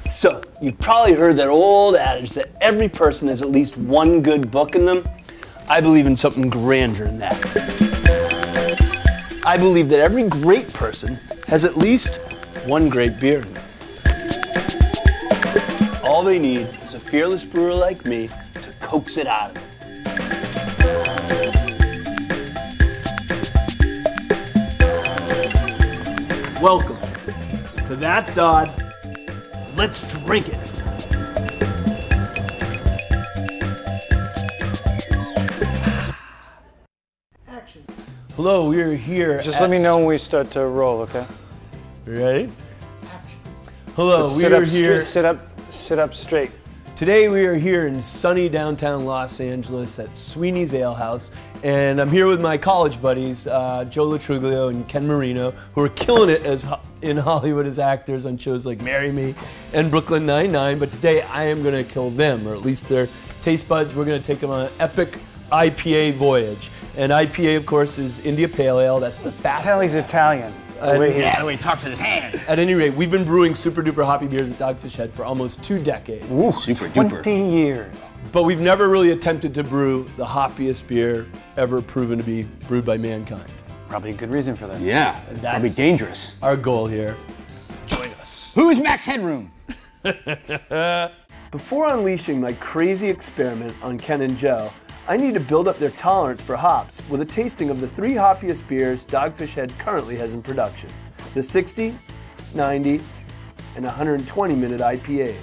So, you've probably heard that old adage that every person has at least one good book in them. I believe in something grander than that. I believe that every great person has at least one great beer in them. All they need is a fearless brewer like me to coax it out of them. Welcome to That's Odd. Let's drink it. Action. Hello, we are here. Just let me know when we start to roll, okay? Ready? Action. Hello, we are here. Sit up straight. Today we are here in sunny downtown Los Angeles at Sweeney's Ale House, and I'm here with my college buddies, Joe Truglio and Ken Marino, who are killing it in Hollywood as actors on shows like Marry Me and Brooklyn Nine-Nine, but today I am going to kill them, or at least their taste buds. We're going to take them on an epic IPA voyage. And IPA, of course, is India Pale Ale. That's the fastest. Tali's Italian. Yeah, the way he talks with his hands. At any rate, we've been brewing super duper hoppy beers at Dogfish Head for almost 2 decades. Ooh, super duper. 20 years. But we've never really attempted to brew the hoppiest beer ever proven to be brewed by mankind. Probably a good reason for that. Yeah, it's probably dangerous. Our goal here. Join us. Who is Max Headroom? Before unleashing my crazy experiment on Ken and Joe, I need to build up their tolerance for hops with a tasting of the 3 hoppiest beers Dogfish Head currently has in production: the 60, 90, and 120-minute IPAs.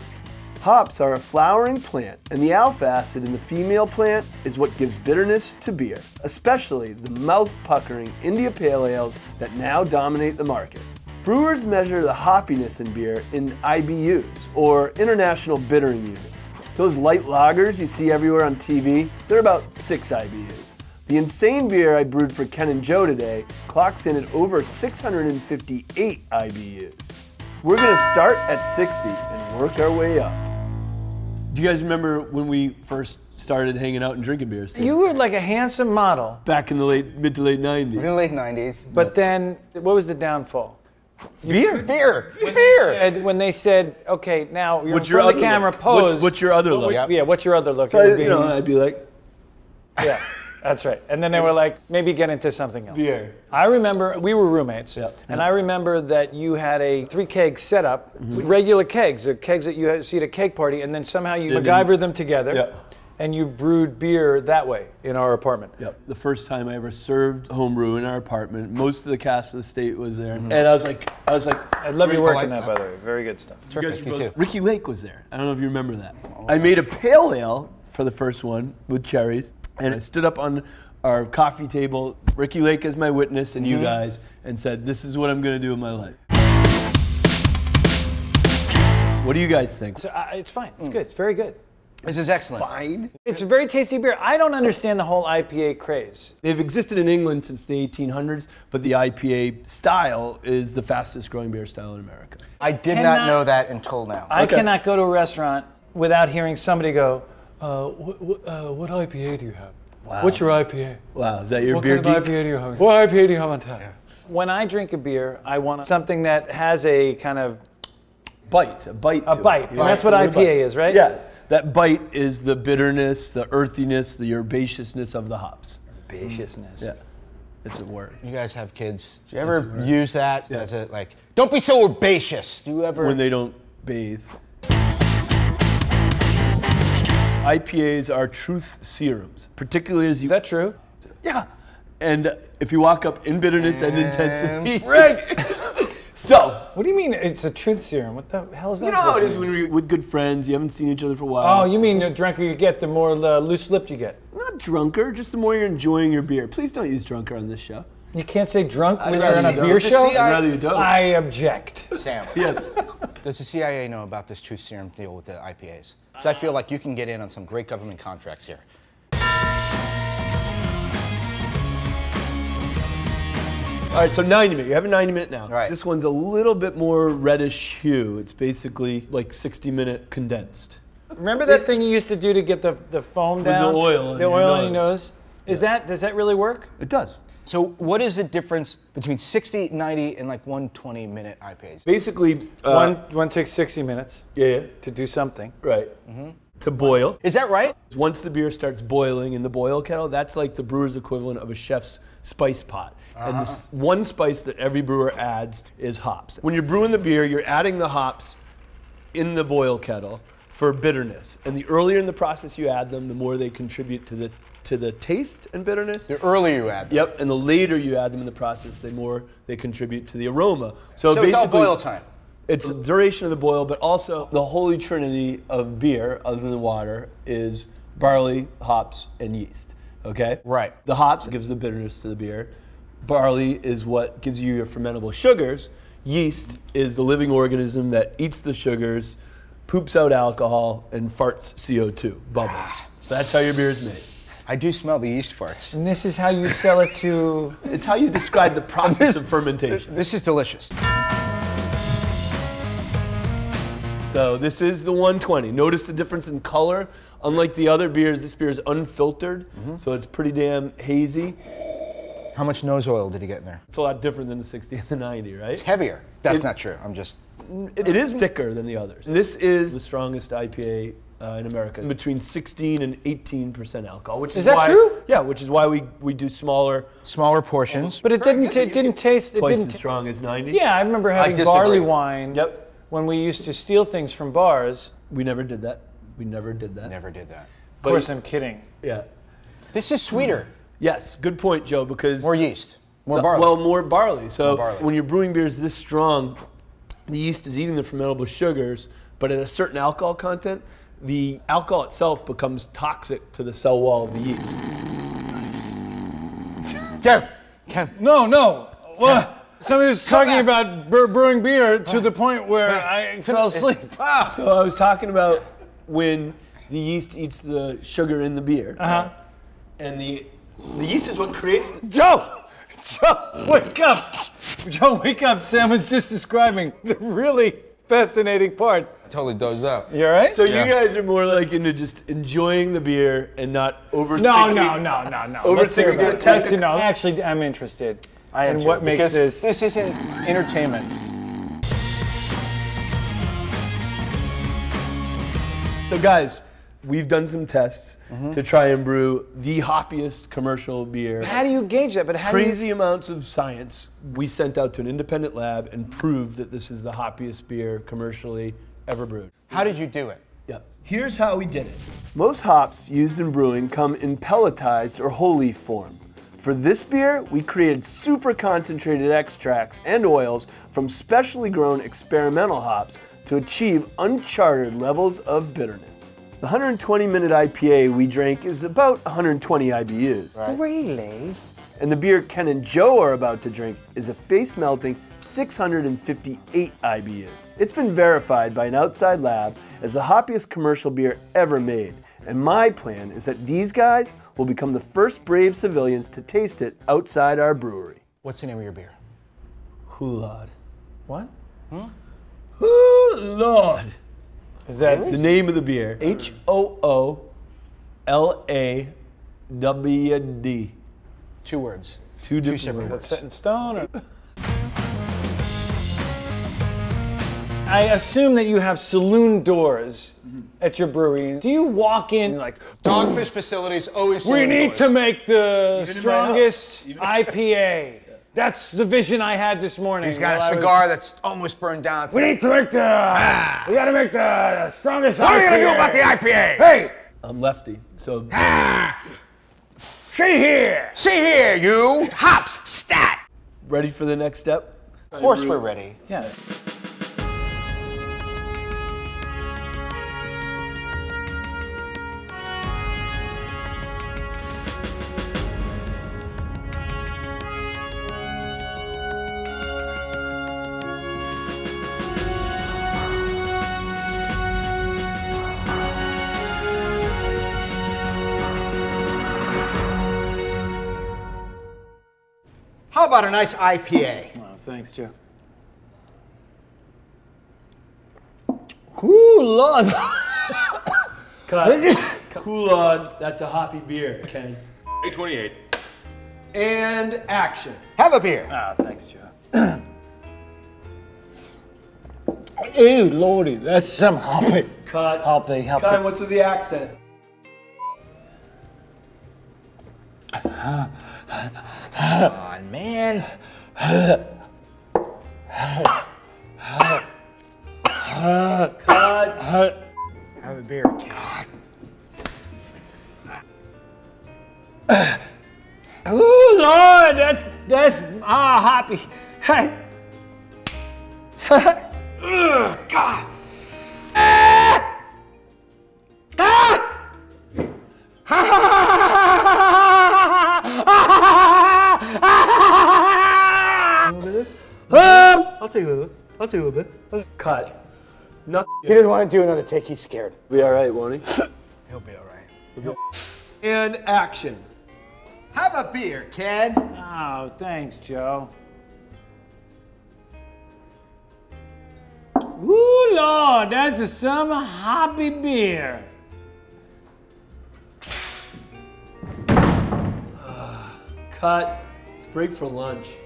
Hops are a flowering plant, and the alpha acid in the female plant is what gives bitterness to beer, especially the mouth-puckering India Pale Ales that now dominate the market. Brewers measure the hoppiness in beer in IBUs, or International Bittering Units. Those light lagers you see everywhere on TV, they're about 6 IBUs. The insane beer I brewed for Ken and Joe today clocks in at over 658 IBUs. We're gonna start at 60 and work our way up. Do you guys remember when we first started hanging out and drinking beers? You were like a handsome model. Back in the mid to late 90s. In the late 90s. But then, what was the downfall? Beer. When they said, okay, now you're what's in front of the camera, pose. What's your other look? Yeah, what's your other look? So, I'd be like, yeah, that's right. And then they were like, maybe get into something else. Beer. I remember, we were roommates, and I remember that you had a 3-keg setup with regular kegs, the kegs that you see at a keg party, and then somehow you MacGyvered them together. And you brewed beer that way in our apartment. Yep. The first time I ever served homebrew in our apartment, most of the cast of the state was there, and I was like, I love your work in that, by the way. Very good stuff. Terrific, Ricky Lake was there. I don't know if you remember that. I made a pale ale for the first one with cherries, and I stood up on our coffee table, Ricky Lake as my witness, and you guys, and said, "This is what I'm going to do in my life." What do you guys think? So, it's fine. It's good. It's very good. This is excellent. Fine. It's a very tasty beer. I don't understand the whole IPA craze. They've existed in England since the 1800s, but the IPA style is the fastest growing beer style in America. I did not know that until now. I cannot go to a restaurant without hearing somebody go, what IPA do you have? Wow. What's your IPA? Wow, is that your beer geek? What kind of IPA do you have? What IPA do you have on tap? When I drink a beer, I want something that has a kind of a bite. And that's what IPA is, right? Yeah. That bite is the bitterness, the earthiness, the herbaceousness of the hops. Herbaceousness. Yeah, it's a word. You guys have kids. Do you ever use that as a, like, don't be so herbaceous? Do you ever? When they don't bathe. IPAs are truth serums, particularly as you... Is that true? Yeah. And if you walk up in bitterness and intensity... Right. So, what do you mean it's a truth serum? What the hell is that? You know how it is when you're with good friends, you haven't seen each other for a while. Oh, you mean the drunker you get, the more loose-lipped you get? Not drunker, just the more you're enjoying your beer. Please don't use drunker on this show. You can't say drunk when you're rather on a you don't. beer show? I'd rather you don't. I object. Sam. Yes. Does the CIA know about this truth serum deal with the IPAs? Because I feel like you can get in on some great government contracts here. All right, so 90 minute. You have a 90 minute now. Right. This one's a little bit more reddish hue. It's basically like 60-minute condensed. Remember that thing you used to do to get the foam down? With the oil on the your oil on your nose. nose? Does that really work? It does. So what is the difference between 60, 90, and like 120-minute IPAs? Basically, one takes 60 minutes to do something. Right. To boil. Is that right? Once the beer starts boiling in the boil kettle, that's like the brewer's equivalent of a chef's spice pot. And this one spice that every brewer adds is hops. When you're brewing the beer, you're adding the hops in the boil kettle for bitterness. And the earlier in the process you add them, the more they contribute to the taste and bitterness. The earlier you add them. Yep, and the later you add them in the process, the more they contribute to the aroma. So basically, it's all boil time. It's the duration of the boil, but also the holy trinity of beer, other than water, is barley, hops, and yeast. Okay? Right. The hops gives the bitterness to the beer. Barley is what gives you your fermentable sugars. Yeast is the living organism that eats the sugars, poops out alcohol, and farts CO2, bubbles. So that's how your beer is made. I do smell the yeast farts. And this is how you sell it to... It's how you describe the process of fermentation. This is delicious. So this is the 120. Notice the difference in color. Unlike the other beers, this beer is unfiltered, so it's pretty damn hazy. How much nose oil did he get in there? It's a lot different than the 60 and the 90, right? It's heavier. That's not true. I'm just... It is thicker than the others. This is the strongest IPA in America, between 16 and 18% alcohol. Which is that why, true? Yeah, which is why we do smaller portions. But it didn't taste... It twice didn't as strong as 90. Yeah, I remember having barley wine when we used to steal things from bars. We never did that. We never did that. Never did that. Of course, I'm kidding. Yeah. This is sweeter. Yes, good point, Joe, because... More yeast. More barley. Well, more barley. So barley. When you're brewing beers this strong, the yeast is eating the fermentable sugars, but at a certain alcohol content, the alcohol itself becomes toxic to the cell wall of the yeast. Ken. No. What? Somebody was talking about brewing beer to the point where I fell asleep. So I was talking about when the yeast eats the sugar in the beer, and the yeast is what creates the... Joe, wake up! Joe, wake up! Sam was just describing the really fascinating part. I totally dozed out. You all right? So you guys are more like into just enjoying the beer and not overthinking. No. Overthinking the technical. No, actually, I'm interested in too, what makes this. This isn't entertainment. So guys, we've done some tests to try and brew the hoppiest commercial beer. How do you gauge that? But how Crazy amounts of science we sent out to an independent lab and proved that this is the hoppiest beer commercially ever brewed. How did you do it? Yeah. Here's how we did it. Most hops used in brewing come in pelletized or whole leaf form. For this beer, we created super concentrated extracts and oils from specially grown experimental hops to achieve uncharted levels of bitterness. The 120-minute IPA we drank is about 120 IBUs. Right. Really? And the beer Ken and Joe are about to drink is a face-melting 658 IBUs. It's been verified by an outside lab as the hoppiest commercial beer ever made. And my plan is that these guys will become the first brave civilians to taste it outside our brewery. What's the name of your beer? Hulad. What? Hulad. Is that the name of the beer? HOOLAWD. 2 words. Two different separate words. Is that set in stone? Or? I assume that you have saloon doors at your brewery. Do you walk in like, Dogfish facilities always. we need to make the Even in my strongest house. IPA. That's the vision I had this morning. He's got a while I cigar that's almost burned down. We need to make the. We gotta make the strongest. What are you IPA. gonna do about the IPA? Hey, I'm lefty, so see here. See here, you hops stat. ready for the next step? Of course we're ready. Yeah. How about a nice IPA? Oh, thanks, Joe. Ooh, Lord. Cut. Cool on. That's a hoppy beer, Ken. 828. And action. Have a beer. Ah, thanks, Joe. Ew, lordy, that's some hoppy. Cut. Hoppy. Cut, what's with the accent? Come on, man. Cut. Have a beer, kid. Oh Lord, that's hoppy. Ugh, God. I'll take a little bit. I'll take a little bit. Cut. Nothing. He doesn't want to do another take. He's scared. Be all right, won't he? He'll be all right. And action. Have a beer, kid. Oh, thanks, Joe. Ooh, Lord, that's a summer hoppy beer. Cut. Let's break for lunch.